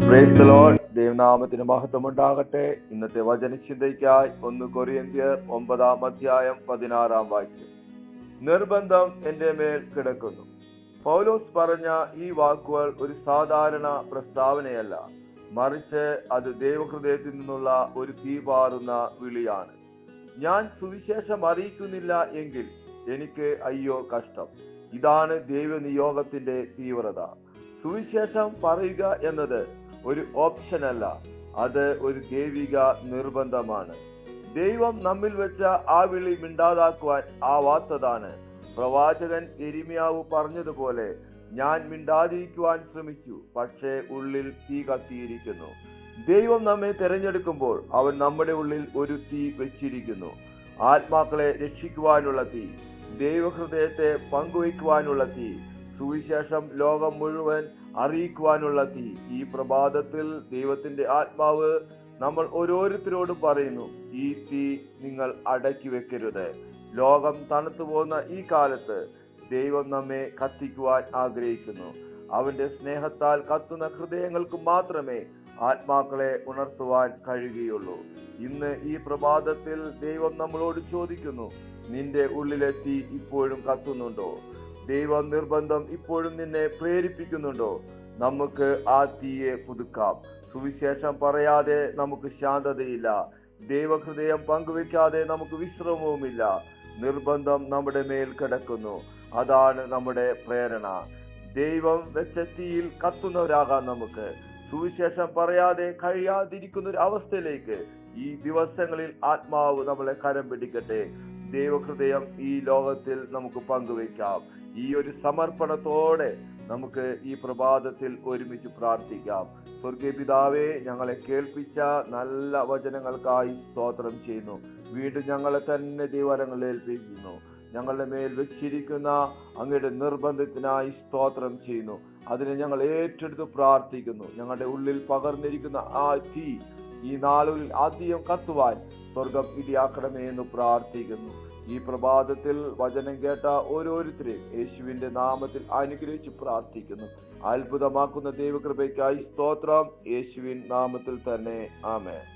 Praise the Lord. ദൈവനാമത്തിന് മഹത്വം ഉണ്ടാകട്ടെ. ഇന്നത്തെ വചനചിന്തയ്ക്കായി 1 കൊരിന്ത്യർ 9-16 വാക്യം. നിർബന്ധം എന്റെ മേൽ കിടക്കുന്നു. പൗലോസ് പറഞ്ഞ ഈ വാക്കുകൾ ഒരു സാധാരണ പ്രസ്താവനയല്ല, മറിച്ച് അത് ദൈവഹൃദയത്തിൽ നിന്നുള്ള ഒരു തീപാറുന്ന വിളിയാണ്. ഞാൻ സുവിശേഷം അറിയിക്കുന്നില്ല എങ്കിൽ എനിക്ക് അയ്യോ കഷ്ടം. ഇതാണ് ദൈവനിയോഗത്തിന്റെ തീവ്രത. സുവിശേഷം പറയുക എന്നത് ഒരു ഓപ്ഷൻ അല്ല, അത് ഒരു ദൈവിക നിർബന്ധമാണ്. ദൈവം നമ്മിൽ വെച്ച ആ വിളി മിണ്ടാതാക്കുവാൻ ആവാത്തതാണ്. പ്രവാചകൻ യെരമ്യാവ് പറഞ്ഞതുപോലെ, ഞാൻ മിണ്ടാതിരിക്കുവാൻ ശ്രമിച്ചു, പക്ഷേ ഉള്ളിൽ തീ കത്തിയിരിക്കുന്നു. ദൈവം നമ്മെ തിരഞ്ഞെടുക്കുമ്പോൾ അവൻ നമ്മുടെ ഉള്ളിൽ ഒരു തീ വെച്ചിരിക്കുന്നു. ആത്മാക്കളെ രക്ഷിക്കുവാനുള്ള തീ, ദൈവഹൃദയത്തെ പങ്കുവയ്ക്കുവാനുള്ള തീ, സുവിശേഷം ലോകം മുഴുവൻ അറിയിക്കുവാനുള്ള തീ. ഈ പ്രഭാതത്തിൽ ദൈവത്തിന്റെ ആത്മാവ് നമ്മൾ ഓരോരുത്തരോടും പറയുന്നു, ഈ തീ നിങ്ങൾ അടക്കി വെക്കരുത്. ലോകം തണുത്തു പോകുന്ന ഈ കാലത്ത് ദൈവം നമ്മെ കത്തിക്കുവാൻ ആഗ്രഹിക്കുന്നു. അവന്റെ സ്നേഹത്താൽ കത്തുന്ന ഹൃദയങ്ങൾക്ക് മാത്രമേ ആത്മാക്കളെ ഉണർത്തുവാൻ കഴിയുകയുള്ളൂ. ഇന്ന് ഈ പ്രഭാതത്തിൽ ദൈവം നമ്മളോട് ചോദിക്കുന്നു, നിന്റെ ഉള്ളിലെ തീ ഇപ്പോഴും കത്തുന്നുണ്ടോ? ദൈവ നിർബന്ധം ഇപ്പോഴും നിന്നെ പ്രേരിപ്പിക്കുന്നുണ്ടോ? നമുക്ക് ആ തീയെ പുതുക്കാം. സുവിശേഷം പറയാതെ നമുക്ക് ശാന്തതയില്ല. ദൈവഹൃദയം പങ്കുവെക്കാതെ നമുക്ക് വിശ്രമവുമില്ല. നിർബന്ധം നമ്മുടെ മേൽ കിടക്കുന്നു. അതാണ് നമ്മുടെ പ്രേരണ. ദൈവം വെച്ച തീയിൽ കത്തുന്നവരാകാം നമുക്ക്. സുവിശേഷം പറയാതെ കഴിയാതിരിക്കുന്ന ഒരു അവസ്ഥയിലേക്ക് ഈ ദിവസങ്ങളിൽ ആത്മാവ് നമ്മളെ കരം പിടിക്കട്ടെ. ദൈവഹൃദയം ഈ ലോകത്തിൽ നമുക്ക് പങ്കുവയ്ക്കാം. ഈ ഒരു സമർപ്പണത്തോടെ നമുക്ക് ഈ പ്രഭാതത്തിൽ ഒരുമിച്ച് പ്രാർത്ഥിക്കാം. സ്വർഗീയ പിതാവേ, ഞങ്ങളെ കേൾപ്പിച്ച നല്ല വചനങ്ങൾക്കായി സ്തോത്രം ചെയ്യുന്നു. വീണ്ടും ഞങ്ങളെ തന്നെ ദൈവകരങ്ങളിൽ ഏൽപ്പിക്കുന്നു. ഞങ്ങളുടെ മേൽ വെച്ചിരിക്കുന്ന അങ്ങയുടെ നിർബന്ധത്തിനായി സ്തോത്രം ചെയ്യുന്നു. അതിനെ ഞങ്ങൾ ഏറ്റെടുത്ത് പ്രാർത്ഥിക്കുന്നു. ഞങ്ങളുടെ ഉള്ളിൽ പകർന്നിരിക്കുന്ന ആ തീ ഈ നാളുകളിൽ ആദ്യം കത്തുവാൻ സ്വർഗം ഇടിയാക്കണമേ എന്ന് പ്രാർത്ഥിക്കുന്നു. ഈ പ്രഭാതത്തിൽ വചനം കേട്ട ഓരോരുത്തരെയും യേശുവിന്റെ നാമത്തിൽ അനുഗ്രഹിച്ച് പ്രാർത്ഥിക്കുന്നു. അത്ഭുതമാക്കുന്ന ദൈവകൃപയ്ക്കായി സ്തോത്രം. യേശുവിൻ നാമത്തിൽ തന്നെ ആമേൻ.